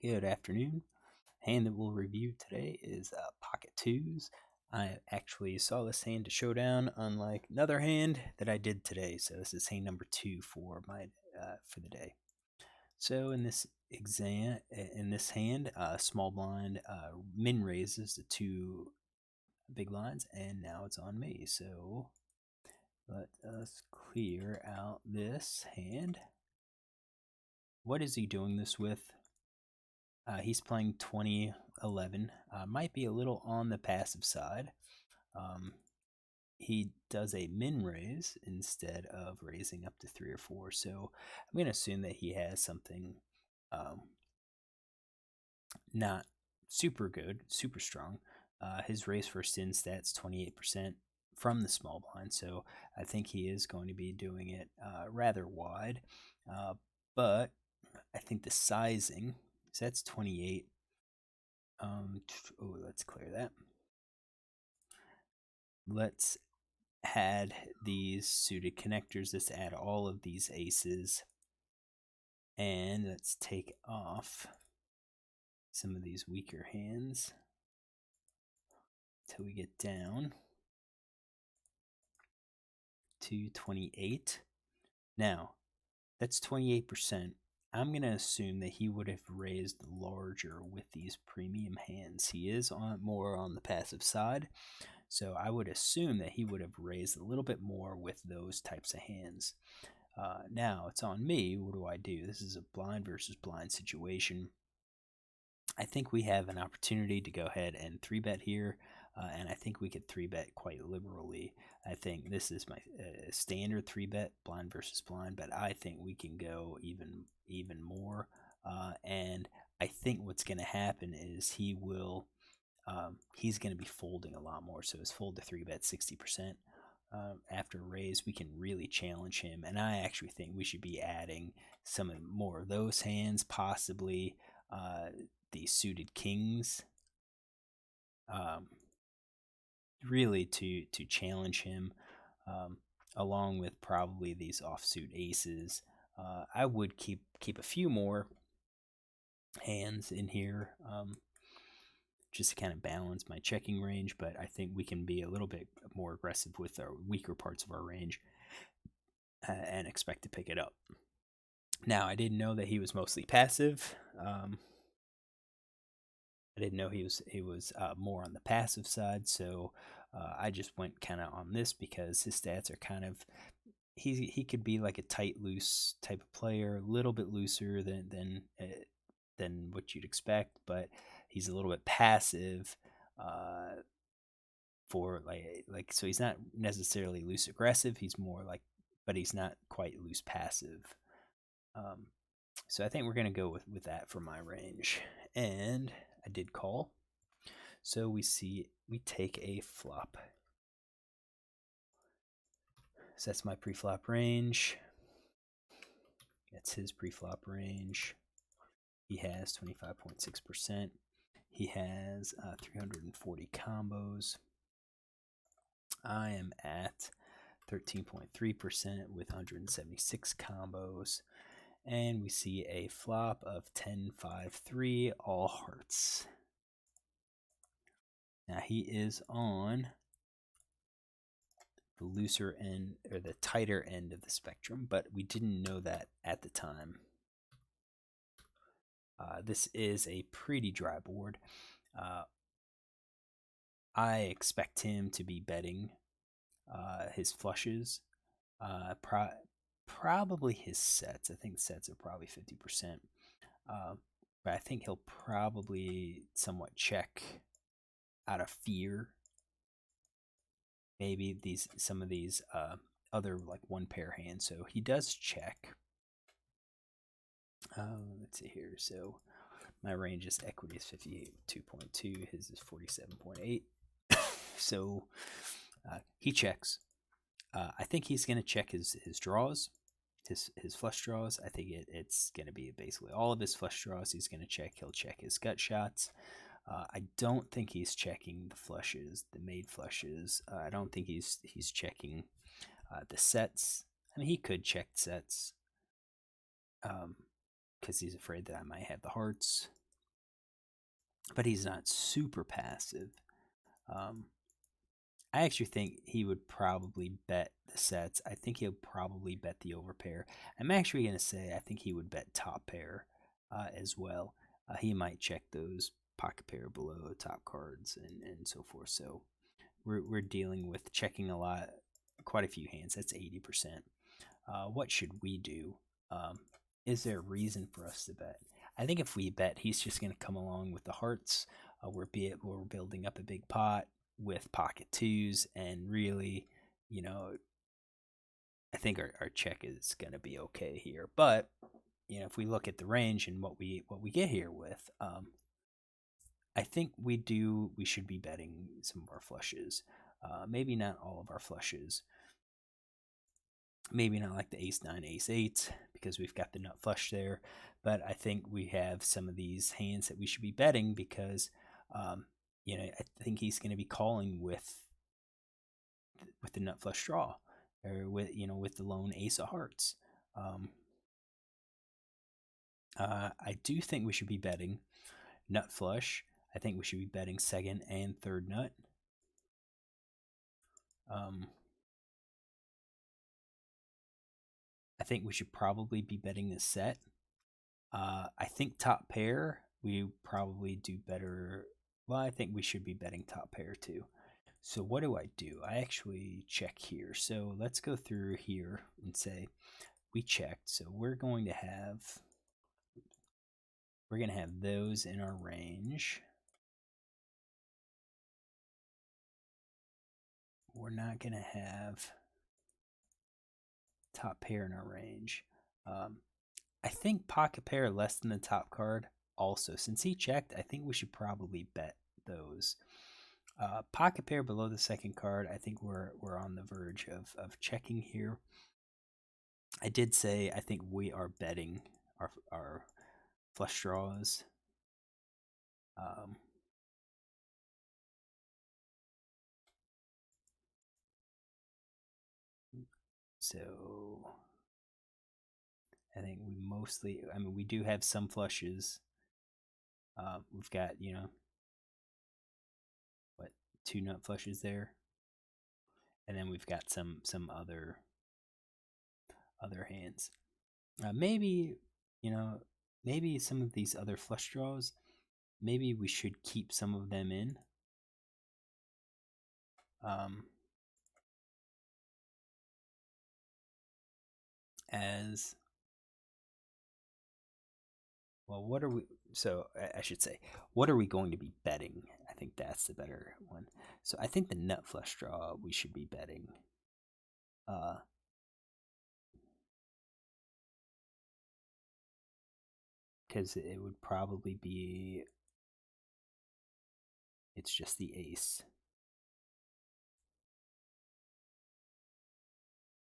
Good afternoon. Hand that we'll review today is Pocket Twos. I actually saw this hand to showdown, unlike another hand that I did today. So this is hand number 2 for my for the day. So in this hand, small blind min raises the two big blinds, and now it's on me. So let us clear out this hand. What is he doing this with? He's playing 2011. Might be a little on the passive side. He does a min raise instead of raising up to 3 or 4. So I'm going to assume that he has something not super good, super strong. His raise first in stats 28% from the small blind. So I think he is going to be doing it rather wide. But I think the sizing, so that's 28. Let's clear that. Let's add these suited connectors. Let's add all of these aces. And let's take off some of these weaker hands till we get down to 28. Now, that's 28%. I'm going to assume that he would have raised larger with these premium hands. He is more on the passive side, so I would assume that he would have raised a little bit more with those types of hands. Now, it's on me. What do I do? This is a blind versus blind situation. I think we have an opportunity to go ahead and 3-bet here, and I think we could 3-bet quite liberally. I think this is my standard 3-bet, blind versus blind, but I think we can go even more. And I think what's going to happen is he's going to be folding a lot more. So his fold to 3-bet 60%. After raise, we can really challenge him, and I actually think we should be adding some more of those hands, possibly the suited kings, really to challenge him, along with probably these offsuit aces. I would keep a few more hands in here, just to kind of balance my checking range, but I think we can be a little bit more aggressive with our weaker parts of our range and expect to pick it up. Now, I didn't know that he was mostly passive. I didn't know he was more on the passive side, so I just went kind of on this because his stats are kind of, he could be like a tight, loose type of player, a little bit looser than what you'd expect, but he's a little bit passive for like so he's not necessarily loose aggressive. He's more like, but he's not quite loose passive. So I think we're gonna go with that for my range, and I did call. So we take a flop. So that's my pre-flop range. That's his pre-flop range. He has 25.6%. He has 340 combos. I am at 13.3% with 176 combos. And we see a flop of 10-5-3, all hearts. Now he is on the looser end, or the tighter end of the spectrum, but we didn't know that at the time. This is a pretty dry board. I expect him to be betting his flushes, probably his sets. I think sets are probably 50%. But I think he'll probably somewhat check out of fear. Maybe some of these other like one pair hands. So he does check. Let's see here. So my range is equity is 52.2. His is 47.8. So he checks. I think he's going to check his draws, his flush draws. I think it's going to be basically all of his flush draws he's going to check. He'll check his gut shots. I don't think he's checking the flushes, the made flushes. I don't think he's checking the sets. I mean, he could check sets because he's afraid that I might have the hearts. but he's not super passive. Um, I actually think he would probably bet the sets. I think he'll probably bet the overpair. I'm actually going to say I think he would bet top pair as well. He might check those pocket pair below top cards and so forth. So we're dealing with checking a lot, quite a few hands. That's 80%. What should we do? Um, is there a reason for us to bet? I think if we bet, he's just going to come along with the hearts. We're building up a big pot with pocket twos, and really, you know, I think our check is going to be okay here. But if we look at the range and what we get here with, I think we should be betting some of our flushes. Maybe not all of our flushes. Maybe not like the ace nine, ace eight, because we've got the nut flush there. But I think we have some of these hands that we should be betting because, I think he's going to be calling with the nut flush draw, or with the lone ace of hearts. I do think we should be betting nut flush. I think we should be betting second and third nut. I think we should probably be betting the set. I think top pair, we probably do better. Well, I think we should be betting top pair too. So what do? I actually check here. So let's go through here and say we checked. So we're gonna have those in our range. We're not gonna have top pair in our range. I think pocket pair less than the top card. Also, since he checked, I think we should probably bet those. Pocket pair below the second card. I think we're on the verge of checking here. I did say I think we are betting our flush draws. So I think we do have some flushes. We've got what, two nut flushes there, and then we've got some other hands. Maybe maybe some of these other flush draws. Maybe we should keep some of them in. As well, what are we? So I should say, what are we going to be betting? I think that's the better one. So I think the nut flush draw we should be betting. Because it would probably be. It's just the ace.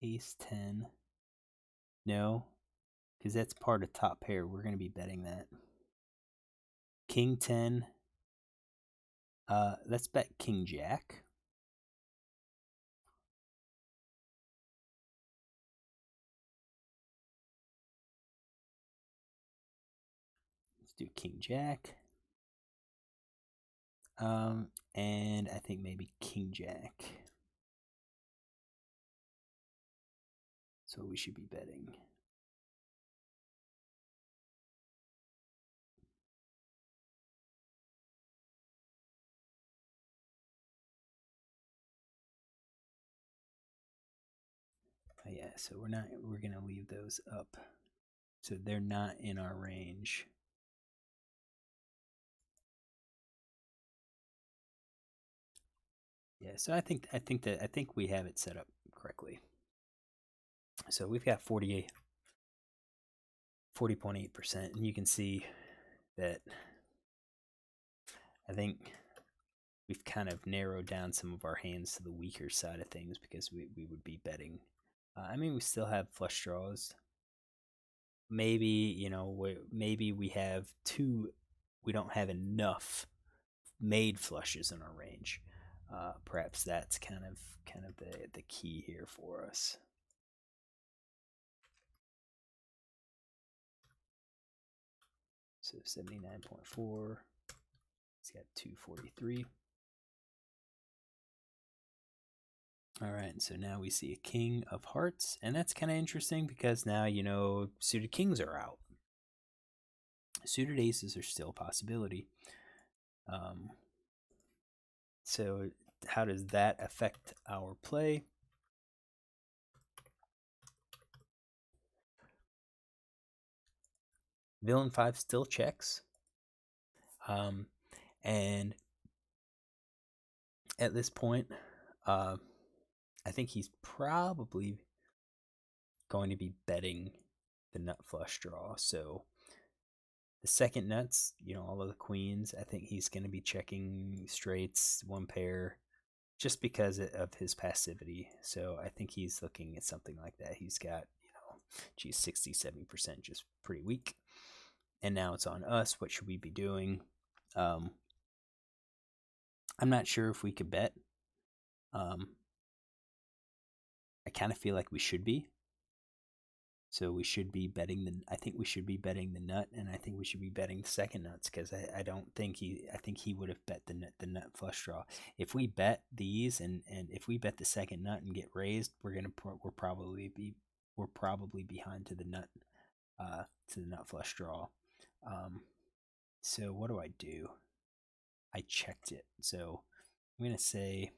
Ace 10. No, because that's part of top pair. We're going to be betting that. King 10. Let's bet King Jack. Let's do King Jack. And I think maybe King Jack. So we should be betting. Oh, yeah, so we're gonna leave those up. So they're not in our range. Yeah, so I think we have it set up correctly. So we've got 40.8%, and you can see that I think we've kind of narrowed down some of our hands to the weaker side of things because we would be betting. We still have flush draws. Maybe maybe we have two. We don't have enough made flushes in our range. Perhaps that's kind of the key here for us. So 79.4. got 243. All right, so now we see a king of hearts, and that's kind of interesting because now, you know, suited kings are out. Suited aces are still a possibility. So how does that affect our play? Villain 5 still checks. And at this point, I think he's probably going to be betting the nut flush draw. So the second nuts, you know, all of the queens, I think he's going to be checking straights, one pair, just because of his passivity. So I think he's looking at something like that. He's got, you know, geez, 60, 70%, just pretty weak. And now it's on us. What should we be doing? I'm not sure if we could bet. I kind of feel like we should be. So we should be betting the. I think we should be betting the nut, and I think we should be betting the second nuts because I don't think he. I think he would have bet the nut flush draw. If we bet these and if we bet the second nut and get raised, we're probably behind to the nut flush draw. So what do? I checked it. So I'm gonna say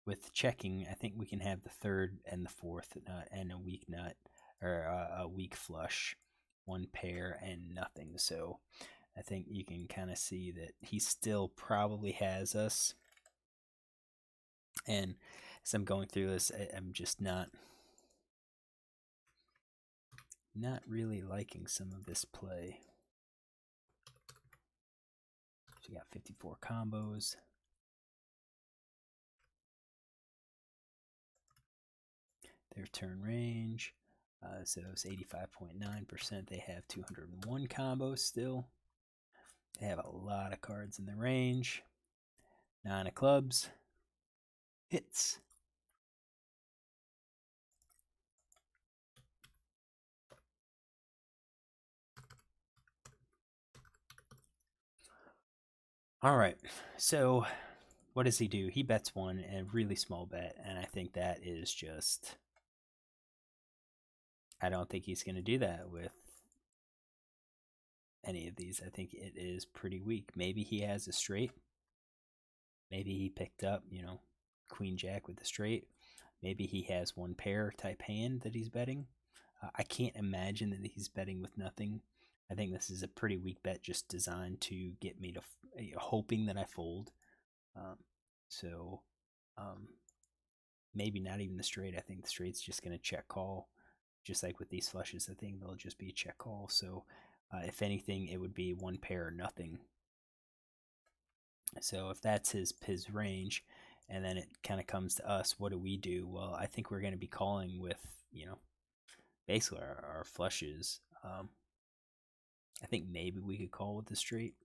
with checking, I think we can have the third and the fourth nut and a weak nut or a weak flush, one pair and nothing. So I think you can kind of see that he still probably has us. And as I'm going through this, I'm just not really liking some of this play. So you got 54 combos. Their turn range. So it's 85.9%. They have 201 combos still. They have a lot of cards in the range. 9 of clubs. Hits. All right. So what does he do? He bets one, a really small bet, and I think that is just. I don't think he's going to do that with any of these. I think it is pretty weak. Maybe he has a straight. Maybe he picked up, you know, queen jack with the straight. Maybe he has one pair type hand that he's betting. I can't imagine that he's betting with nothing. I think this is a pretty weak bet, just designed to get me to hoping that I fold. So maybe not even the straight. I think the straight's just going to check call. Just like with these flushes, I think they'll just be a check call. So if anything, it would be one pair or nothing. So if that's his range, and then it kind of comes to us, what do we do? Well, I think we're going to be calling with, you know, basically our flushes. I think maybe we could call with the straight.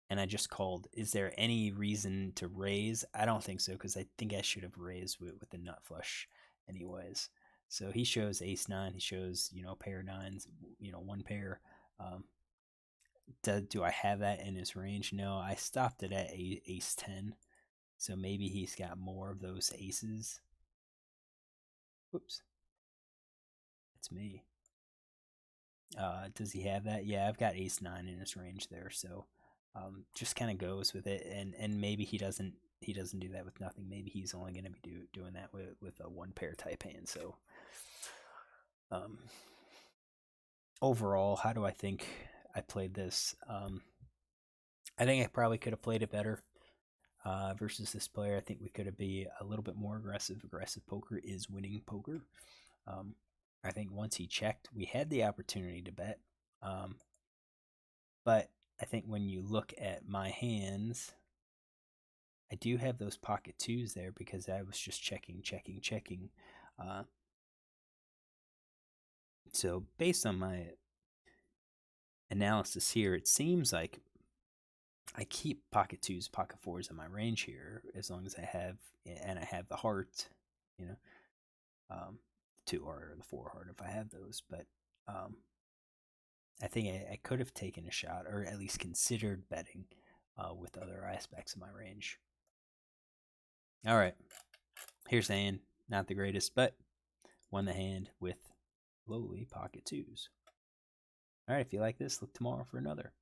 And I just called. Is there any reason to raise? I don't think so, because I think I should have raised with the nut flush anyways. So he shows ace 9. He shows, you know, pair 9s, you know, one pair. Do I have that in his range? No, I stopped it at ace 10. So maybe he's got more of those aces. Whoops. It's me. Does he have that? Yeah, I've got ace 9 in his range there. So just kind of goes with it. And maybe he doesn't do that with nothing. Maybe he's only going to be doing that with a one pair type hand. So overall, how do I think I played this? I think I probably could have played it better versus this player. I think we could have been a little bit more aggressive. Aggressive poker is winning poker. I think once he checked, we had the opportunity to bet. But I think when you look at my hands, I do have those pocket twos there because I was just checking. So based on my analysis here, it seems like I keep pocket twos, pocket fours in my range here as long as I have the heart, you know, 2 heart or the 4 heart if I have those. But I think I could have taken a shot, or at least considered betting with other aspects of my range. All right, here's the hand. Not the greatest, but won the hand with lowly pocket twos. All right, if you like this, look tomorrow for another.